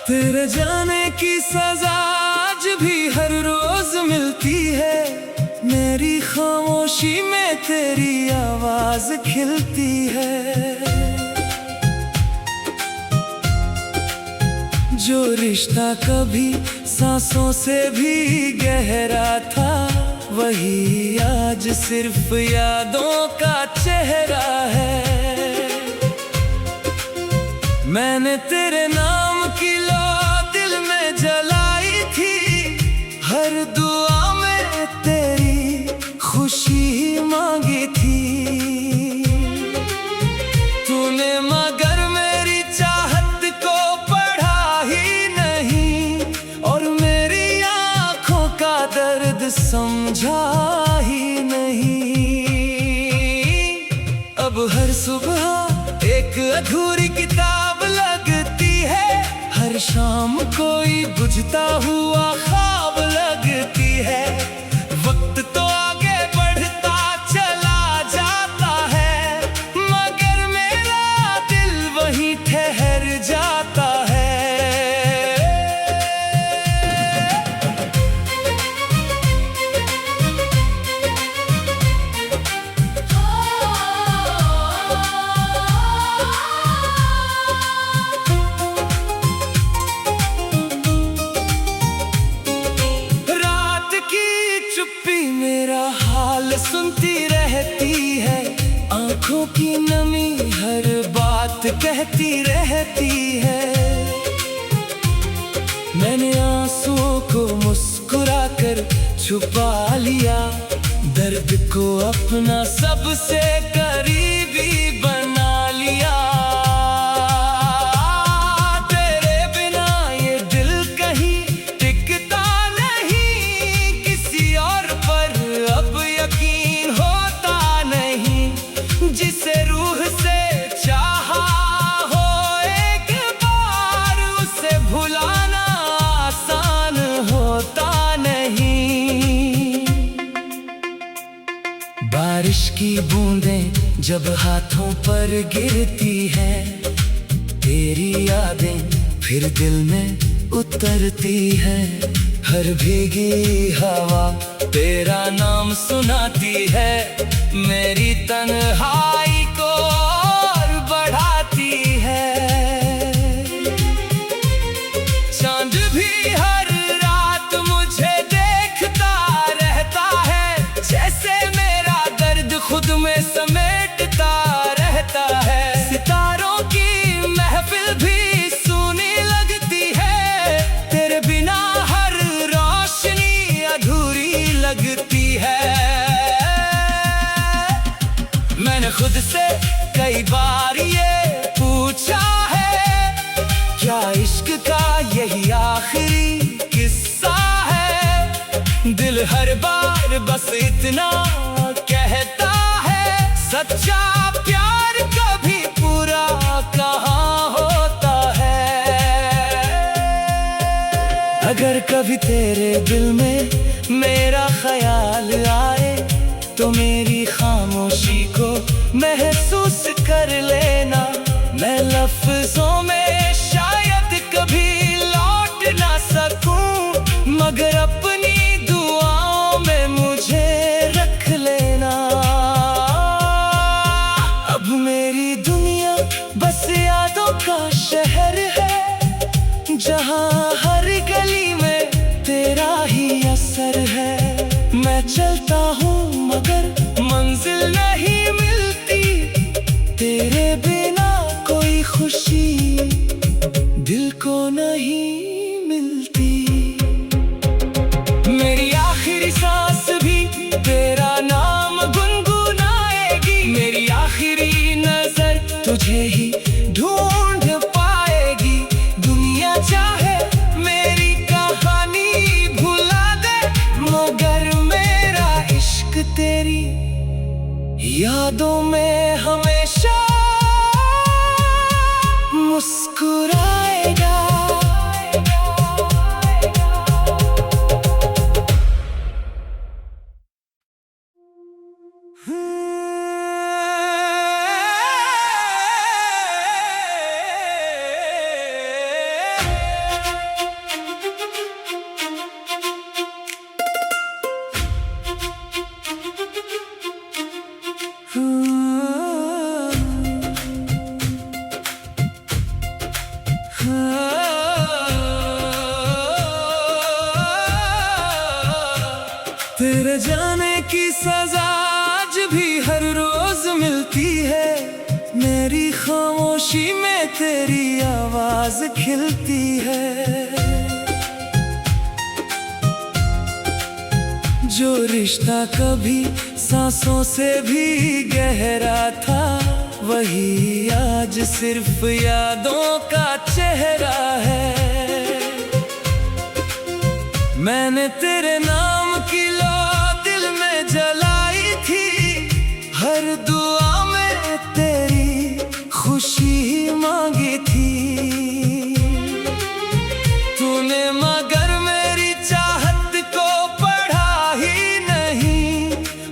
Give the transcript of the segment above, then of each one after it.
तेरे जाने की सजा आज भी हर रोज मिलती है। मेरी खामोशी में तेरी आवाज खिलती है। जो रिश्ता कभी सांसों से भी गहरा था, वही आज सिर्फ यादों का चेहरा है। मैंने तेरे नाम की लो दिल में जलाई थी, हर दुआ में तेरी खुशी ही मांगी थी। तूने मगर मेरी चाहत को पढ़ा ही नहीं, और मेरी आंखों का दर्द समझा ही नहीं। अब हर सुबह एक अधूरी किताब लगती है, हर शाम कोई बुझता हुआ ख्वाब लगती है। वक्त तो आगे बढ़ता चला जाता है, मगर मेरा दिल वहीं ठहर जाता है। मेरा हाल सुनती रहती है, आंखों की नमी हर बात कहती रहती है। मैंने आंसुओं को मुस्कुराकर छुपा लिया, दर्द को अपना सबसे करीबी बना लिया। तेरे बिना ये दिल कहीं टिकता नहीं, किसी और पर अब यकीन होता नहीं। जिसे रूह से चाहा हो एक बार, उसे भुलाना आसान होता नहीं। बारिश की बूंदें जब हाथों पर गिरती है, तेरी यादें फिर दिल में उतरती है। हर भीगी हवा तेरा नाम सुनाती है, मेरी तन्हाई को और बढ़ाती है। चांद भी हर रात मुझे देखता रहता है, जैसे मेरा दर्द खुद में समेटता रहता है। सितारों की महफिल भी सूनी लगती है, तेरे बिना हर रोशनी अधूरी लगती है। मैंने खुद से कई बार ये पूछा है, क्या इश्क का यही आखिरी किस्सा है? दिल हर बार बस इतना कहता है, सच्चा प्यार कभी पूरा कहाँ होता है। अगर कभी तेरे दिल में मेरा ख्याल आए, तो मेरी खामोशी को महसूस कर लेना। मैं लफ्जों में शायद कभी लौट ना सकूं, मगर अपनी दुआओं में मुझे रख लेना। अब मेरी दुनिया बस यादों का शहर है, जहां हर गली में तेरा ही असर है। मैं चलता हूँ मगर मंजिल नहीं मिलती, तेरे बिना कोई खुशी दिल को नहीं मिलती। मेरी आखिरी सांस भी तेरा नाम गुनगुनाएगी, मेरी आखिरी नजर तुझे ही ढूंढ पाएगी। दुनिया चाहे मेरी कहानी यादों में हमेशा मुस्कुराएगा। तेरे जाने की सजा आज भी हर रोज मिलती है। मेरी खामोशी में तेरी आवाज खिलती है। जो रिश्ता कभी सांसों से भी गहरा था, वही आज सिर्फ यादों का चेहरा है। मैंने तेरे नाम की लो दिल में जलाई थी, हर दुआ में तेरी खुशी ही मांगी थी। तूने मगर मेरी चाहत को पढ़ा ही नहीं,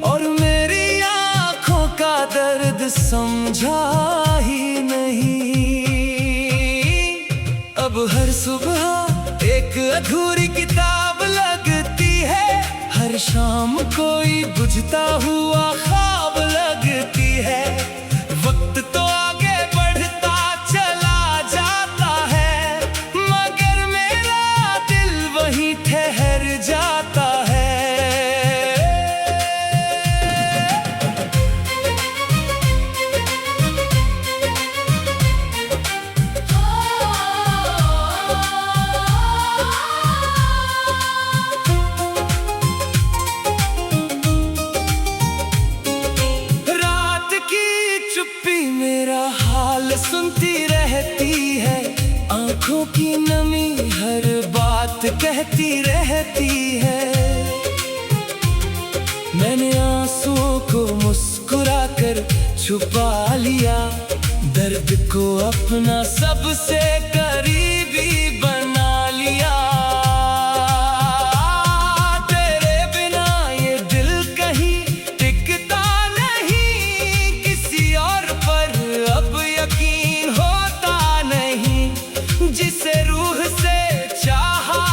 और मेरी आंखों का दर्द समझा ही नहीं। अब हर सुबह एक अधूरी किताब लगती है, हर शाम कोई बुझता हुआ ख्वाब लगती है। वक्त तो आगे बढ़ता चला जाता है, मगर मेरा दिल वहीं ठहर जाता है। मेरा हाल सुनती रहती है, आंखों की नमी हर बात कहती रहती है। मैंने आंसुओं को मुस्कुरा कर छुपा लिया, दर्द को अपना सबसे करीबी बना लिया। तेरे बिना ये दिल कहीं टिकता नहीं, किसी और पर अब यकीन होता नहीं। जिसे रूह से चाहा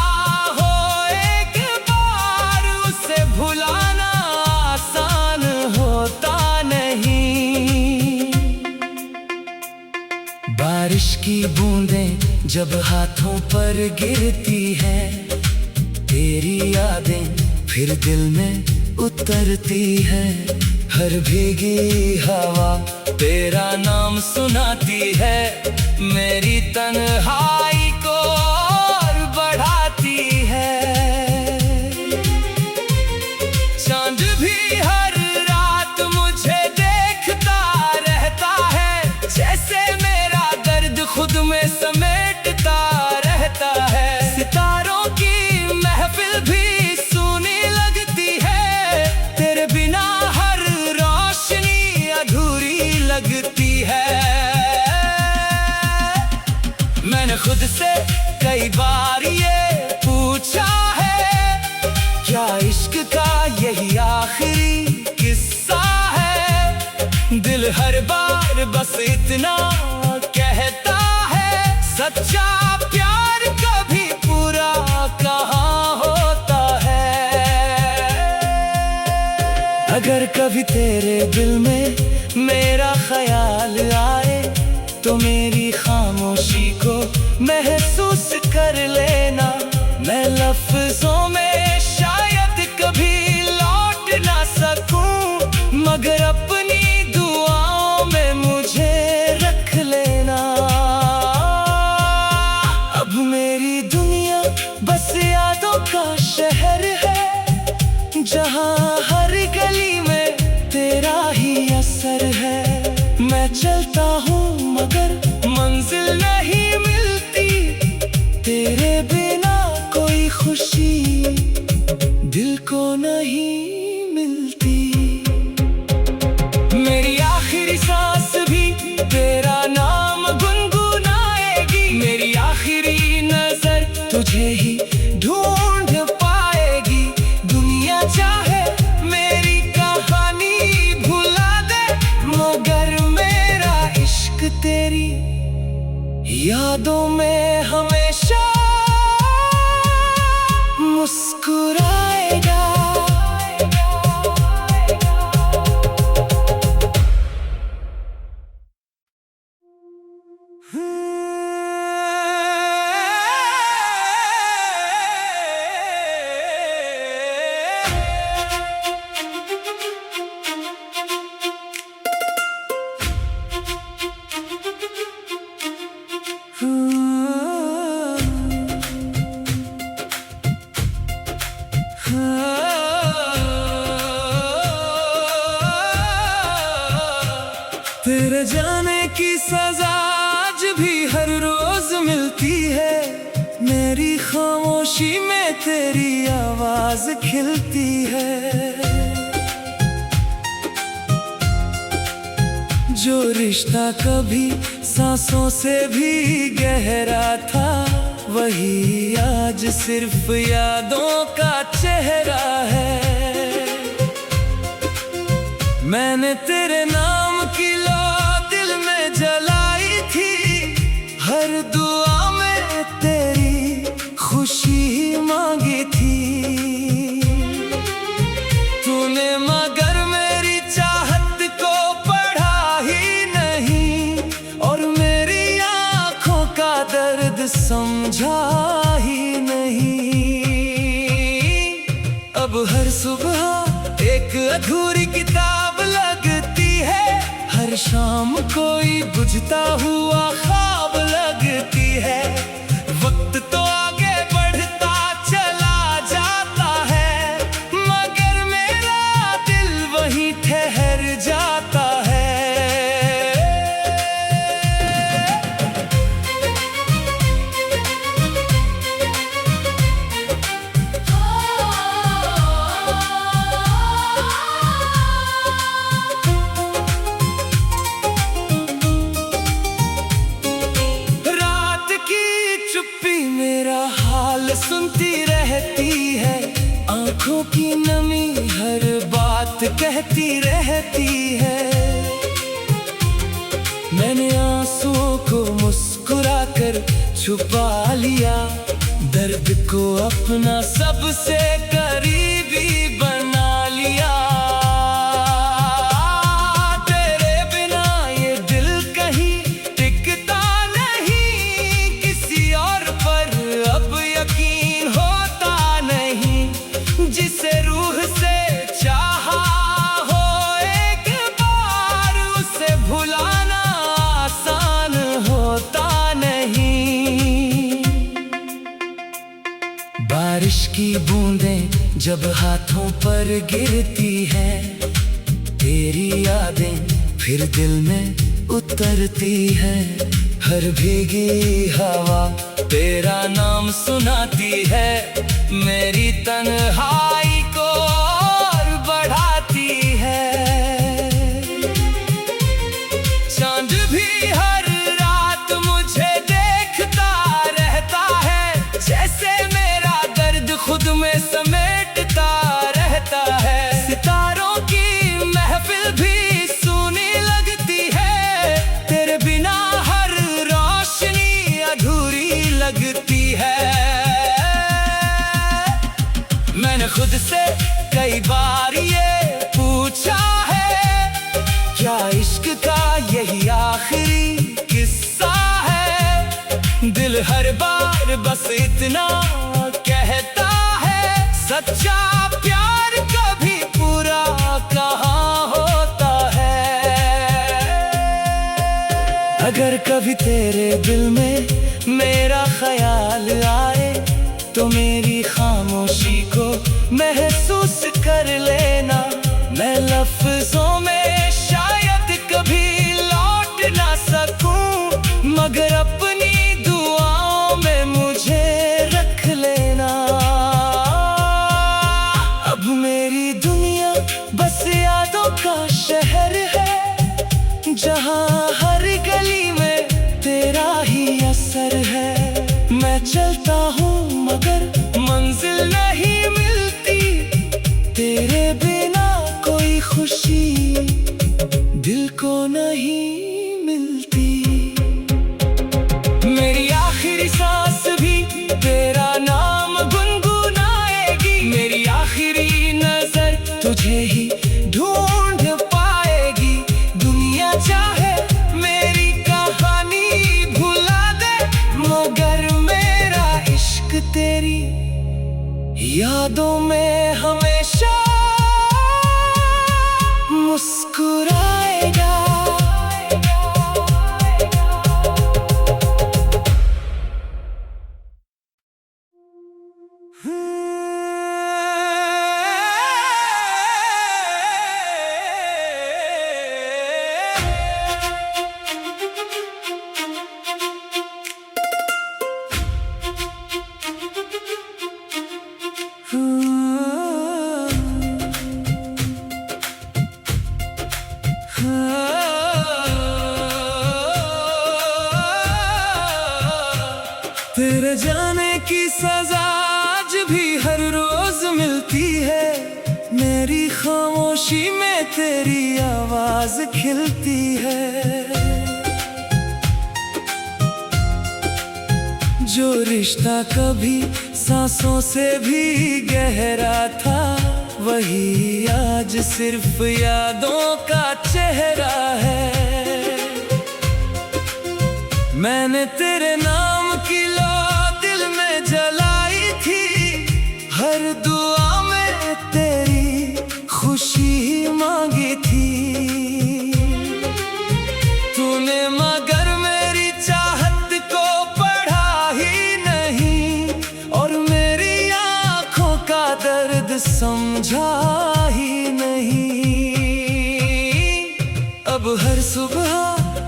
हो एक बार, उसे भुलाना आसान होता नहीं। बारिश की बूंदें जब हाथों पर गिरती है, तेरी यादें फिर दिल में उतरती है। हर भीगी हवा तेरा नाम सुनाती है, मेरी तन्हाई को और बढ़ाती है। चांद भी हर रात मुझे देखता रहता है, जैसे मेरा दर्द खुद में समेटता रहता है। सितारों की महफिल भी सूनी लगती है, तेरे बिना हर रोशनी अधूरी लगती है। मैंने खुद से कई बार ये पूछा है, क्या इश्क का यही आखिरी किस्सा है। दिल हर बार बस इतना कहता है, सच्चा प्यार कभी पूरा कहाँ होता है। अगर कभी तेरे दिल में मेरा ख्याल आए, तो मेरी खामोशी को महसूस कर लेना। मैं लफ्जों में शायद कभी लौट ना सकूं, मगर अपनी दुआओं में मुझे रख लेना। अब मेरी दुनिया बस यादों का शहर है, जहां हर गली में तेरा ही असर है। मैं चलता हूँ मगर मंजिल नहीं मिलती, तेरे बिना कोई खुशी दिल को नहीं मिलती। मेरी तुझे ही ढूंढ पाएगी। दुनिया चाहे मेरी कहानी भुला दे, मगर मेरा इश्क तेरी यादों में हमेशा मुस्कुराएगा। तेरे जाने की सजा आज भी हर रोज मिलती है, मेरी खामोशी में तेरी आवाज खिलती है। जो रिश्ता कभी सांसों से भी गहरा था, वही आज सिर्फ यादों का चेहरा है। मैंने तेरे नाम की लो दिल में जलाई थी, हर दुआ में तेरी खुशी ही मांगी थी। तूने मगर मेरी चाहत को पढ़ा ही नहीं, और मेरी आंखों का दर्द समझा ही नहीं। अब हर सुबह एक अधूरी किताब लगती है, हर शाम कोई बुझता हुआ ख्वाब लगती है। वक्त तो आगे बढ़ता चला जाता है, मगर मेरा दिल वहीं ठहर जाता है। मेरा हाल सुनती रहती है, आंखों की नमी हर बात कहती रहती है। मैंने आंसुओं को मुस्कुरा कर छुपा लिया, दर्द को अपना सबसे करीबी बना लिया। तेरे बिना ये दिल कहीं टिकता नहीं, किसी और पर अब यकीन होता नहीं। जिसे रूह से चाहा हो एक बार, उसे भुलाना आसान होता नहीं। बारिश की बूंदें जब हाथों पर गिरती है, तेरी यादें फिर दिल में उतरती है। हर भीगी हवा तेरा नाम सुनाती है, मेरी तन्हाई को और बढ़ाती है। चांद भी हर रात मुझे देखता रहता है, जैसे मेरा दर्द खुद में समेटता रहता है। सितारों की महफिल भी सूनी लगती है, तेरे बिना हर रोशनी अधूरी लगती है। मैंने खुद से कई बार ये पूछा है, क्या इश्क का यही आखिरी किस्सा है। दिल हर बार बस इतना कहता है, सच्चा प्यार कभी पूरा कहाँ होता है। अगर कभी तेरे दिल में मेरा ख्याल आए, तो मेरी खामोशी को महसूस कर लेना। मैं लफ्जों में शायद कभी लौट ना सकूं, मगर अपनी दुआओं में मुझे रख लेना। अब मेरी दुनिया बस यादों का शहर है, जहां हर गली में तेरा ही असर है। मैं चलता हूँ मगर मंजिल नहीं मिलती, तेरे बिना कोई खुशी दिल को नहीं मिलती। मेरी आखिरी सांस भी तेरा नाम गुनगुनाएगी, मेरी आखिरी नजर तुझे ही ढूंढ पाएगी। दुनिया चाहे मेरी कहानी भुला दे, मगर मेरा इश्क तेरी यादों में हमेशा मुस्कुराएगा। तेरे जाने की सजा आज भी हर रोज मिलती है, मेरी खामोशी में तेरी आवाज खिलती है। जो रिश्ता कभी सांसों से भी गहरा था, वही आज सिर्फ यादों का चेहरा है। मैंने तेरे नाम की लो दिल में जलाई थी, हर दुआ में तेरी खुशी ही मांगी थी। तूने मगर मेरी चाहत को पढ़ा ही नहीं, और मेरी आंखों का दर्द समझा ही नहीं। अब हर सुबह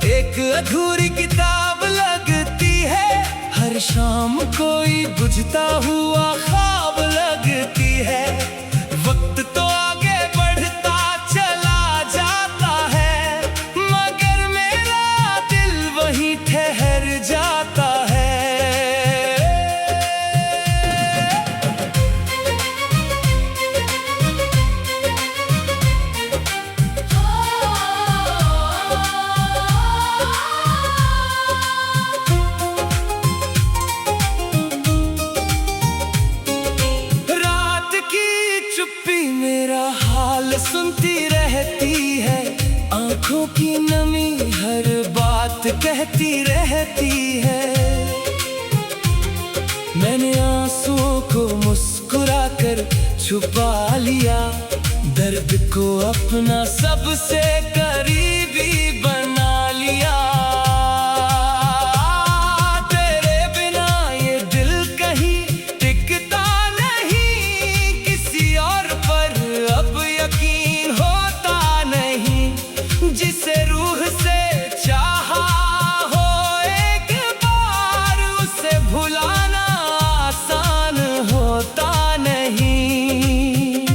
एक अधूरी किताब लगती है, हर शाम कोई बुझता हुआ ख्वाब लगती है। वक्त तो आगे बढ़ता चला जाता है, मगर मेरा दिल वहीं ठहर जाता है। मेरा हाल सुनती रहती है, आंखों की नमी हर बात कहती रहती है। मैंने आंसुओं को मुस्कुरा कर छुपा लिया, दर्द को अपना सबसे करीबी बना लिया। तेरे बिना ये दिल कहीं टिकता नहीं, किसी और पर अब यकीन होता नहीं। जिसे रूह से चाहा हो एक बार, उसे भुलाना आसान होता नहीं।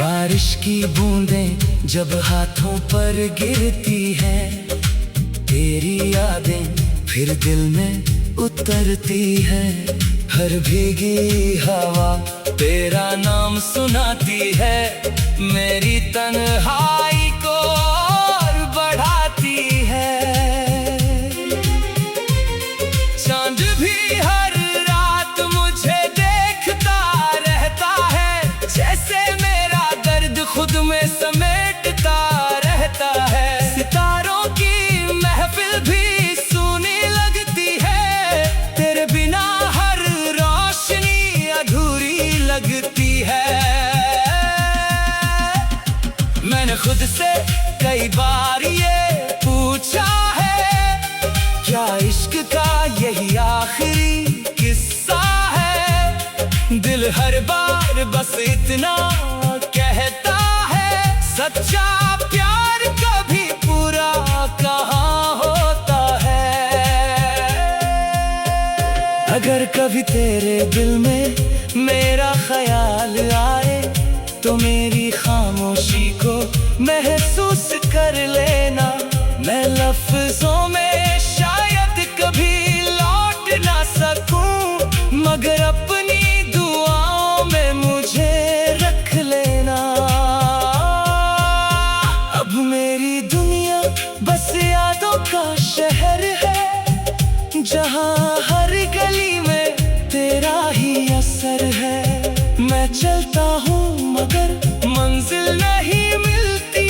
बारिश की बूंदें जब हाथों पर गिरती हैं, तेरी यादें फिर दिल में उतरती हैं। हर भीगी हवा तेरा नाम सुनाती है, मेरी तन्हाई को और बढ़ाती है। चांद भी हर रात मुझे देखता रहता है, जैसे मेरा दर्द खुद में समेटता रहता है। सितारों की महफिल भी सूनी लगती है, तेरे बिना हर रोशनी अधूरी लगती है। मैंने खुद से कई बार ये पूछा है, क्या इश्क का यही आखिरी किस्सा है। दिल हर बार बस इतना कहता है, सच्चा प्यार कभी पूरा कहाँ होता है। अगर कभी तेरे दिल में मेरा ख्याल आए, तो मेरी खामोशी को महसूस कर लेना। मैं लफ्जों में शायद कभी लौट ना सकूं, मगर अपनी दुआओं में मुझे रख लेना। अब मेरी दुनिया बस यादों का शहर है, जहाँ हर गली में तेरा ही असर है। मैं चलता हूँ मगर मंजिल नहीं मिलती,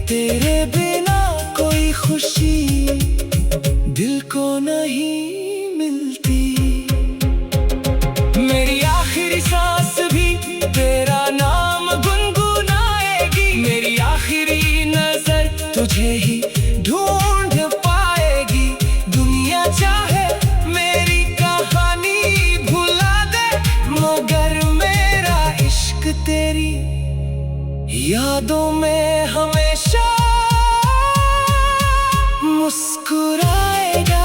तेरे बिना कोई खुशी दिल को नहीं मिलती। मेरी आखिरी सांस भी तेरा नाम गुनगुनाएगी, मेरी आखिरी नजर तुझे ही ढूंढ पाएगी। दुनिया चाहे मेरी कहानी भुला दे, मगर मेरा इश्क तेरी यादों में हमेशा मुस्कुराएगा।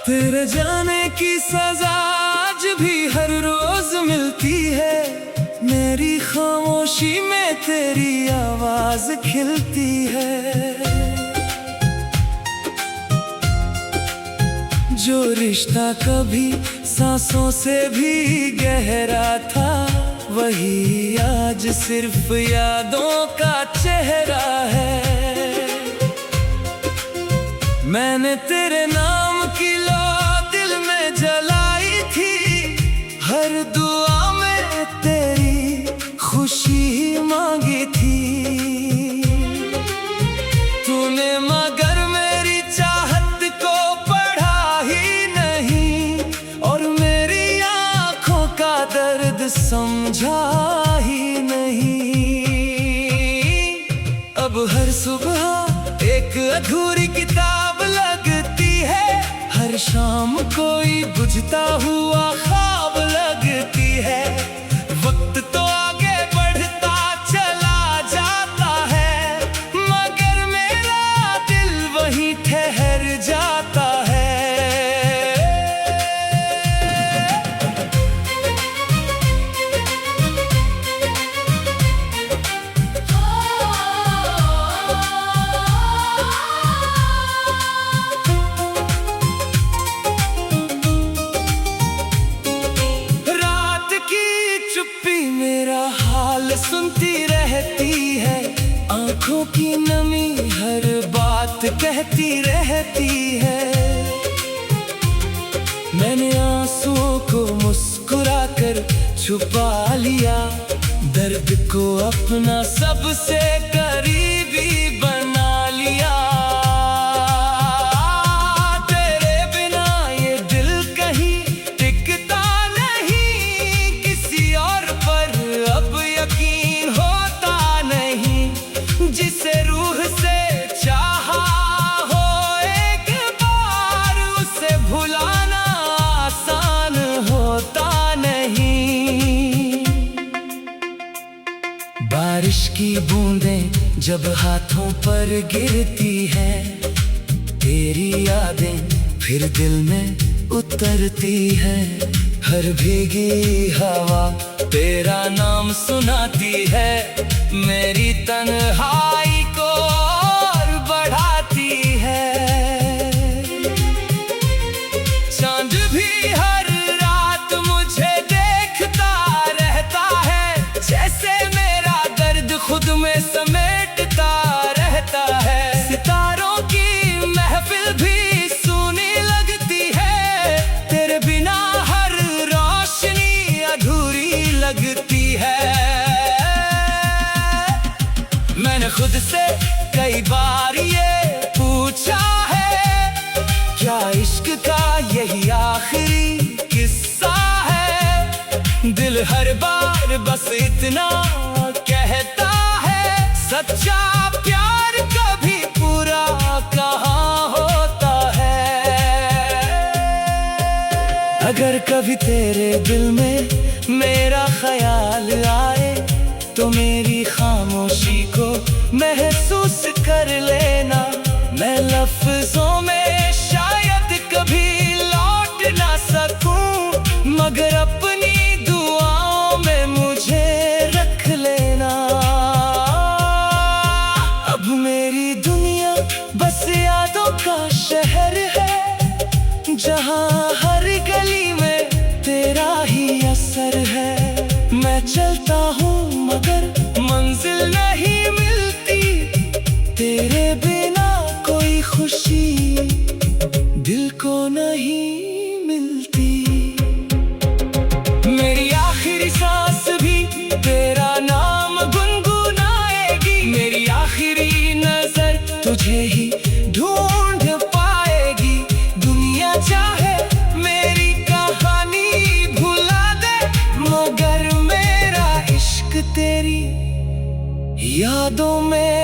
तेरे जाने की सजा आज भी हर रोज मिलती है, मेरी खामोशी में तेरी आवाज खिलती है। जो रिश्ता कभी सांसों से भी गहरा था, वही आज सिर्फ यादों का चेहरा है। मैंने तेरे नाम की लो दिल में जलाई थी, हर दुआ में तेरी खुशी मांगी थी। तूने मगर मेरी चाहत को पढ़ा ही नहीं, और मेरी आंखों का दर्द समझा ही नहीं। अब हर सुबह एक अधूरी किताब लगती है, हर शाम कोई बुझता हुआ ख्वाब लगती है। वक्त तो आगे बढ़ता चला जाता है, मगर मेरा दिल वहीं ठहर जाता है। मेरा हाल सुनती रहती है, आंखों की नमी हर बात कहती रहती है। मैंने आंसुओं को मुस्कुरा कर छुपा लिया, दर्द को अपना सबसे करीबी बना लिया। तेरे बिना ये दिल कहीं टिकता नहीं, किसी और पर अब यकीन होता नहीं। जिसे रूह से चाहा हो एक बार, उसे भुलाना आसान होता नहीं। बारिश की बूंदें जब हाथों पर गिरती है, तेरी यादें फिर दिल में उतरती है। हर भीगी हवा तेरा नाम सुनाती है, मेरी तन्हाई को और बढ़ाती है। चांद भी हर रात मुझे देखता रहता है, जैसे मेरा दर्द खुद में समेटता रहता है। सितारों की महफिल भी सूनी लगती है, तेरे बिना हर रोशनी अधूरी लगती है। मैंने खुद से कई बार ये पूछा है, क्या इश्क का यही आखिरी किस्सा है? दिल हर बार बस इतना कहता है, सच्चा प्यार कभी पूरा कहाँ होता अगर कभी तेरे दिल में मेरा ख्याल आए तो मेरी खामोशी को महसूस कर लेना। मैं लफ्जों में शायद कभी लौट ना सकूं, मगर अपनी दुआओं में मुझे रख लेना। अब मेरी दुनिया बस यादों का शहर है, जहां हर गली में तेरा ही असर है। मैं चलता हूँ मगर मंजिल नहीं मिलती, तेरे बिना कोई खुशी दिल को नहीं मिलती। मेरी आखिरी सांस भी तेरा नाम गुनगुनाएगी, मेरी आखिरी नजर तुझे ही ढूंढ पाएगी। दुनिया चाहे मेरी कहानी भुला दे, मगर मेरा इश्क तेरी यादों में